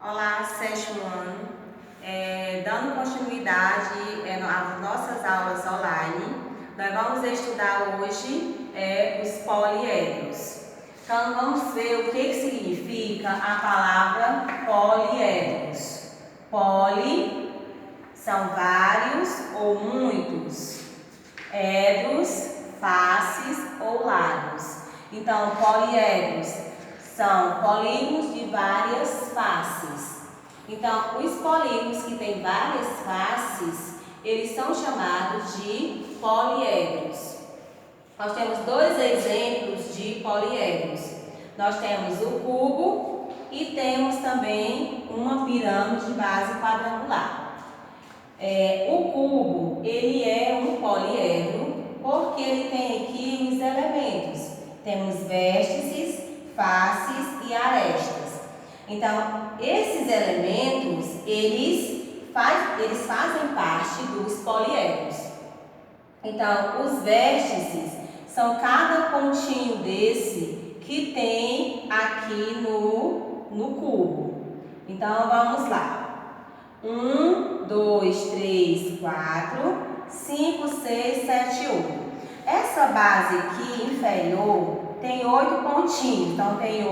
Olá, sétimo ano. Dando continuidade às nossas aulas online, nós vamos estudar hoje os poliedros. Então, vamos ver o que significa a palavra poliedros. Poli são vários ou muitos, edros, faces ou lados. Então, poliedros são polígonos de várias faces. Então, os polígonos que têm várias faces, eles são chamados de poliedros. Nós temos dois exemplos de poliedros. Nós temos o cubo e temos também uma pirâmide de base quadrangular. O cubo, ele é um poliedro porque ele tem aqui os elementos. Temos vértices, faces e arestas. Então, esses elementos, eles fazem parte dos poliedros. Então, os vértices são cada pontinho desse que tem aqui no cubo. Então, vamos lá. 1, 2, 3, 4, 5, 6, 7, 8. Essa base aqui inferior tem 8 pontinhos. Então, tem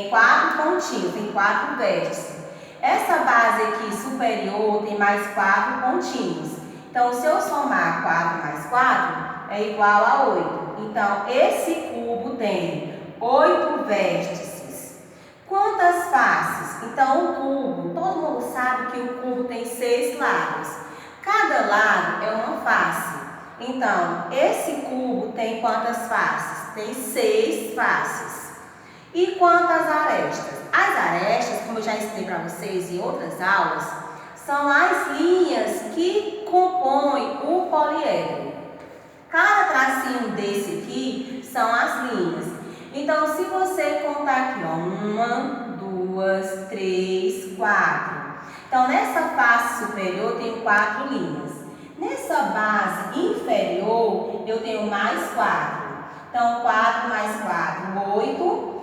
4 pontinhos, tem 4 vértices. Essa base aqui superior tem mais 4 pontinhos. Então, se eu somar 4 mais 4, é igual a 8. Então, esse cubo tem 8 vértices. Quantas faces? Então, o cubo, todo mundo sabe que o cubo tem 6 lados. Cada lado é uma face. Então, esse cubo tem quantas faces? Tem 6 faces. E quantas arestas? As arestas, como eu já ensinei para vocês em outras aulas, são as linhas que compõem o poliedro. Cada tracinho desse aqui são as linhas. Então, se você contar aqui, 1, 2, 3, 4. Então, nessa face superior, eu tenho 4 linhas. Nessa base inferior, eu tenho mais 4. Então, 4 mais 4, 8.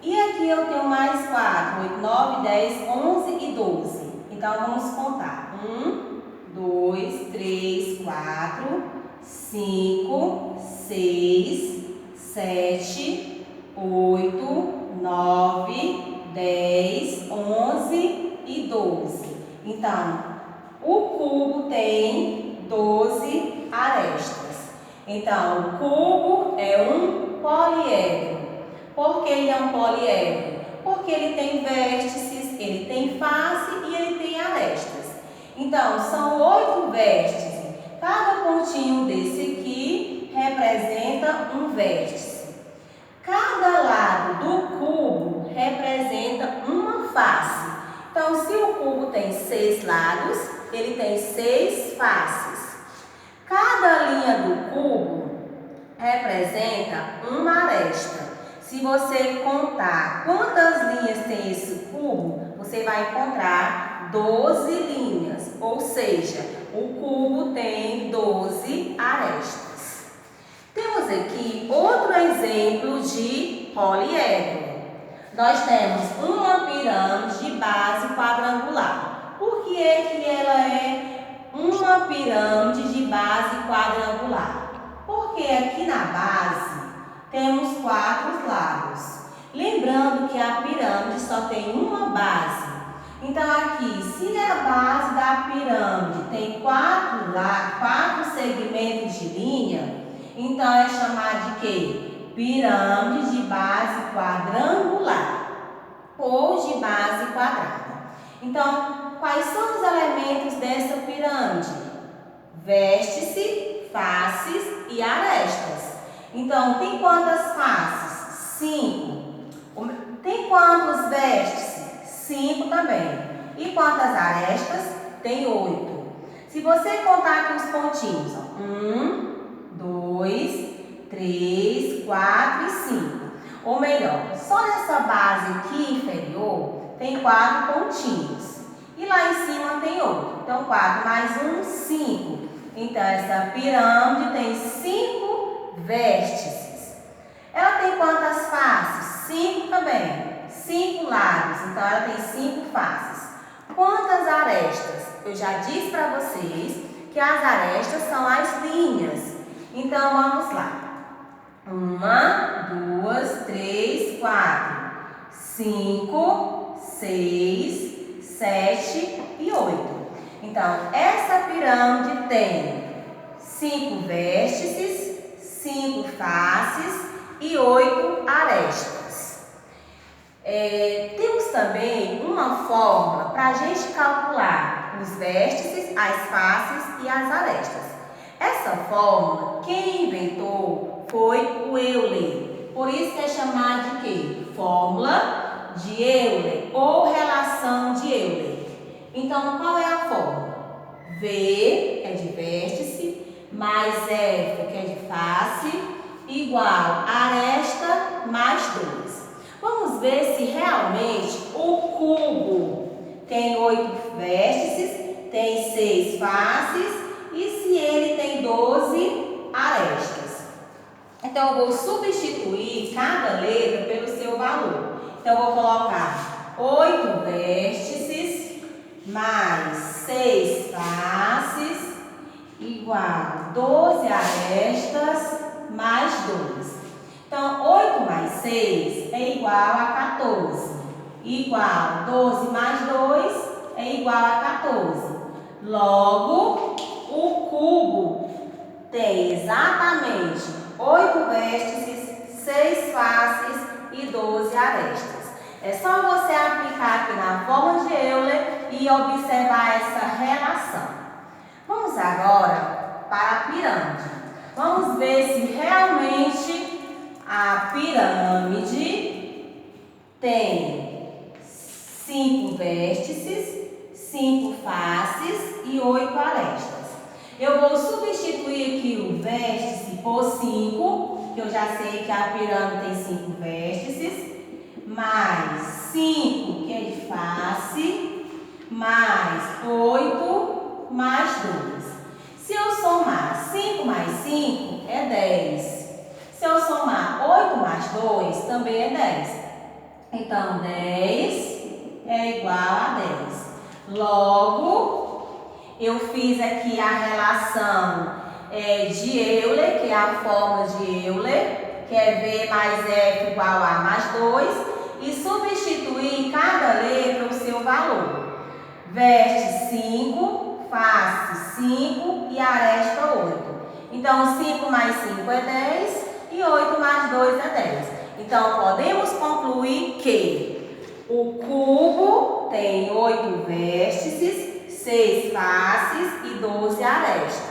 E aqui eu tenho mais 4, 8, 9, 10, 11 e 12. Então, vamos contar. 1, 2, 3, 4, 5, 6, 7, 8, 9, 10, 11 e 12. Então, o cubo tem 12 arestas. Então, o cubo é um poliedro. Por que ele é um poliedro? Porque ele tem vértices, ele tem face e ele tem arestas. Então, são 8 vértices. Cada pontinho desse aqui representa um vértice. Cada lado do cubo representa uma face. Então, se o cubo tem 6 lados, ele tem 6 faces. Cada linha do cubo representa uma aresta. Se você contar quantas linhas tem esse cubo, você vai encontrar 12 linhas, ou seja, o cubo tem 12 arestas. Temos aqui outro exemplo de poliedro. Nós temos uma pirâmide de base quadrangular. Por que ela é uma pirâmide de base quadrangular? Porque aqui na base temos 4 lados. Lembrando que a pirâmide só tem uma base. Então, aqui, se a base da pirâmide tem 4 segmentos de linha, então é chamado de quê? Pirâmide de base quadrangular ou de base quadrada. Então, quais são os elementos dessa pirâmide? Vértice, faces e arestas. Então, tem quantas faces? 5. Tem quantos vértices? 5 também. E quantas arestas? Tem 8. Se você contar aqui os pontinhos, 1, 2, 3, 4 e 5. Ou melhor, só nessa base aqui inferior tem 4 pontinhos. E lá em cima tem 8. Então, 4 mais 1, 5. Então, essa pirâmide tem 5 vértices. Ela tem quantas faces? 5 também. 5 lados. faces, então ela tem 5 faces. Quantas arestas? Eu já disse para vocês que as arestas são as linhas. Então, vamos lá. 1, 2, 3, 4, 5, 6, 7 e 8. Então, essa pirâmide tem 5 vértices, 5 faces e 8 arestas. Temos também uma fórmula para a gente calcular os vértices, as faces e as arestas. Essa fórmula, quem inventou foi o Euler. Por isso que é chamada de quê? Fórmula de Euler ou relação de Euler. Então, qual é a fórmula? V, que é de vértice, mais F, que é de face, igual aresta mais 2. Vamos ver se realmente o cubo tem 8 vértices, tem 6 faces e se ele tem 12 arestas. Então, eu vou substituir cada letra pelo seu valor. Então, eu vou colocar 8 vértices mais 6 faces igual 12 arestas mais 2. Então, 8 mais 6 é igual a 14. Igual 12 mais 2 é igual a 14. Logo, o cubo tem exatamente 8 vértices, 6 faces e 12 arestas. É só você aplicar aqui na fórmula de Euler e observar essa relação. Vamos agora para a pirâmide. Vamos ver se realmente a pirâmide tem 5 vértices, 5 faces e 8 arestas. Eu vou substituir aqui o vértice por 5, que eu já sei que a pirâmide tem 5 vértices, mais 5, que é de face, mais 8, mais 2. Se eu somar 5 mais 5, é 10. Se eu somar 8 mais 2, também é 10. Então, 10 é igual a 10. Logo, eu fiz aqui a relação de Euler, que é a fórmula de Euler, que é V mais F igual a mais 2, e substituir em cada letra o seu valor. Vértice 5, face 5 e aresta 8. Então, 5 mais 5 é 10 e 8 mais 2 é 10. Então, podemos concluir que o cubo tem 8 vértices, 6 faces e 12 arestas.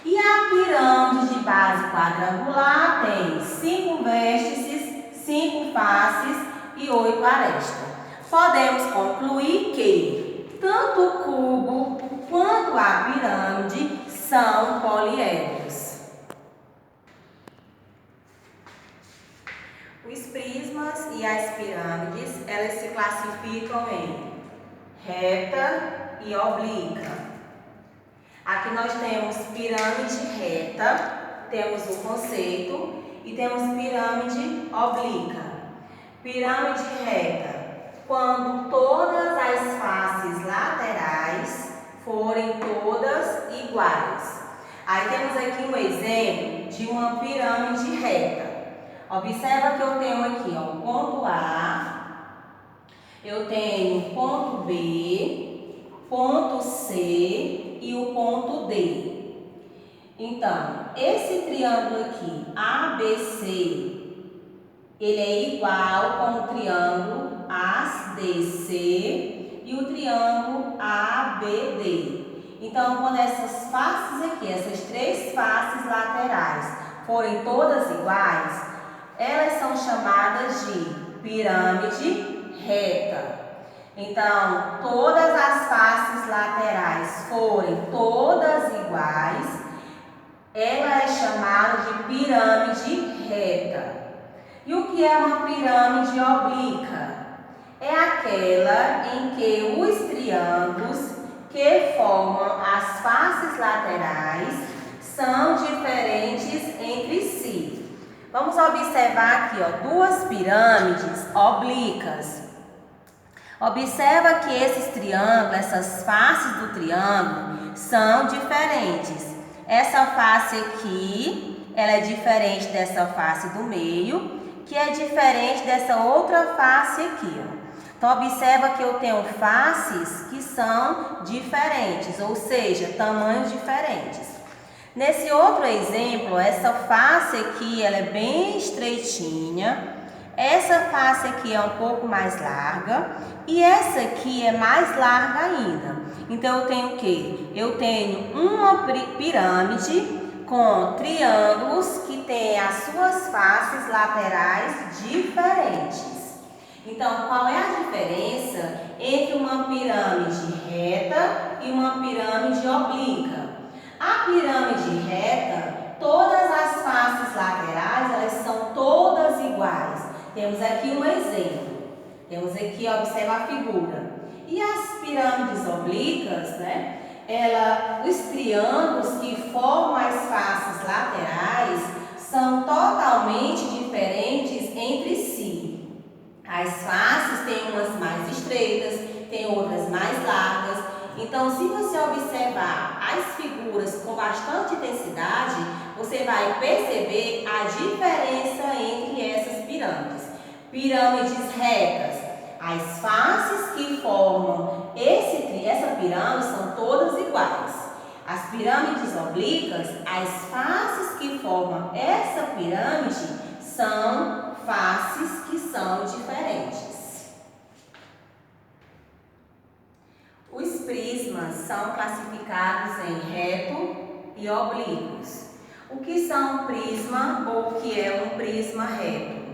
E a pirâmide de base quadrangular tem 5 vértices, 5 faces e 8 arestas. Podemos concluir que tanto o cubo quanto a pirâmide são poliedros. Os prismas e as pirâmides, elas se classificam em reta e oblíqua. Aqui nós temos pirâmide reta, temos o conceito, e temos pirâmide oblíqua. Pirâmide reta, quando todas as faces laterais forem todas iguais. Aí temos aqui um exemplo de uma pirâmide reta. Observa que eu tenho aqui o ponto A, eu tenho o ponto B, ponto C e o ponto D. Então, esse triângulo aqui, ABC, ele é igual com o triângulo ADC e o triângulo ABD. Então, quando essas faces aqui, essas 3 faces laterais, forem todas iguais, elas são chamadas de pirâmide reta. Então, todas as faces laterais forem todas iguais, ela é chamada de pirâmide reta. E o que é uma pirâmide oblíqua? É aquela em que os triângulos que formam as faces laterais são diferentes entre si. Vamos observar aqui, 2 pirâmides oblíquas. Observa que esses triângulos, essas faces do triângulo, são diferentes. Essa face aqui, ela é diferente dessa face do meio, que é diferente dessa outra face aqui, ó. Então, observa que eu tenho faces que são diferentes, ou seja, tamanhos diferentes. Nesse outro exemplo, essa face aqui, ela é bem estreitinha. Essa face aqui é um pouco mais larga e essa aqui é mais larga ainda. Então, eu tenho o quê? Eu tenho uma pirâmide com triângulos que têm as suas faces laterais diferentes. Então, qual é a diferença entre uma pirâmide reta e uma pirâmide oblíqua? A pirâmide reta, todas as faces laterais, elas são todas iguais. Temos aqui um exemplo. Temos aqui, observa a figura. E as pirâmides oblíquas, né? Os triângulos que formam as faces laterais são totalmente diferentes entre si. As faces têm umas mais estreitas, tem outras mais largas. Então, se você observar as figuras com bastante intensidade, você vai perceber a diferença entre essas pirâmides. Pirâmides retas, as faces que formam essa pirâmide são todas iguais. As pirâmides oblíquas, as faces que formam essa pirâmide são faces que são diferentes. Os prismas são classificados em reto e oblíquos. O que são um prisma ou o que é um prisma reto?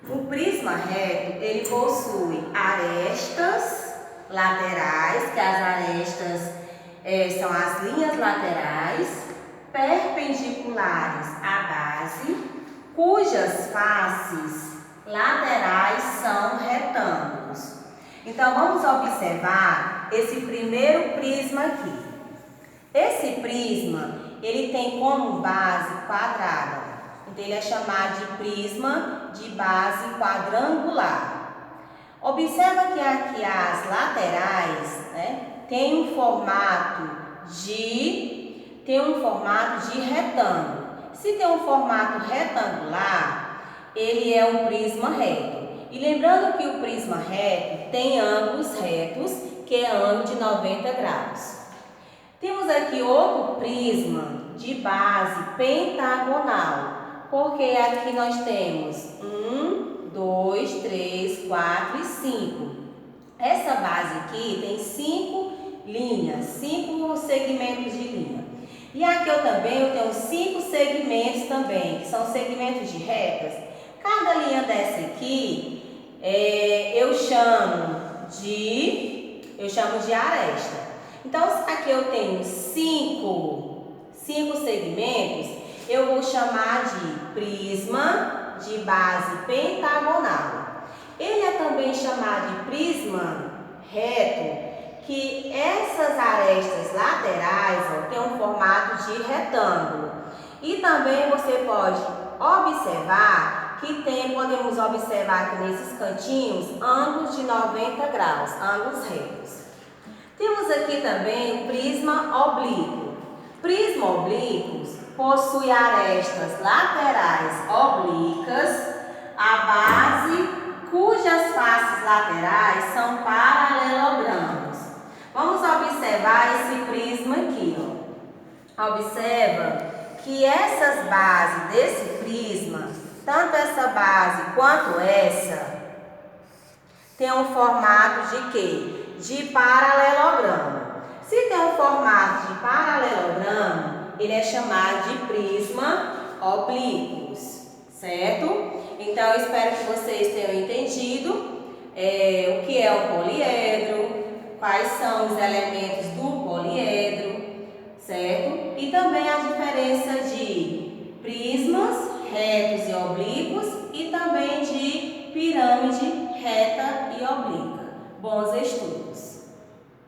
O prisma reto, ele possui arestas laterais, que as arestas são as linhas laterais, perpendiculares à base, cujas faces laterais são retângulos. Então, vamos observar esse primeiro prisma aqui. Esse prisma, ele tem como base quadrada. Então, ele é chamado de prisma de base quadrangular. Observa que aqui as laterais, né, tem um formato de retângulo. Se tem um formato retangular, ele é um prisma reto. E lembrando que o prisma reto tem ângulos retos, que é ângulo de 90 graus. Temos aqui outro prisma de base pentagonal, porque aqui nós temos 1, 2, 3, 4 e 5. Essa base aqui tem 5 linhas, 5 segmentos de linha. E aqui eu tenho 5 segmentos também, que são segmentos de retas. Cada linha dessa aqui, eu chamo de aresta. Então, aqui eu tenho 5 segmentos, eu vou chamar de prisma de base pentagonal. Ele é também chamado de prisma reto, que essas arestas laterais têm um formato de retângulo. E também você pode observar que podemos observar aqui nesses cantinhos ângulos de 90 graus, ângulos retos. Temos aqui também o prisma oblíquo. Prisma oblíquos possui arestas laterais oblíquas, a base cujas faces laterais são paralelogramos. Vamos observar esse prisma aqui, ó. Observa que essas bases desse prisma, tanto essa base quanto essa, tem um formato de quê? De paralelogramo. Se tem um formato de paralelogramo, ele é chamado de prisma oblíquos, certo? Então, eu espero que vocês tenham entendido o que é o poliedro, quais são os elementos do poliedro, certo? E também a diferença de prismas retos e oblíquos e também de pirâmide reta e oblíqua. Bons estudos!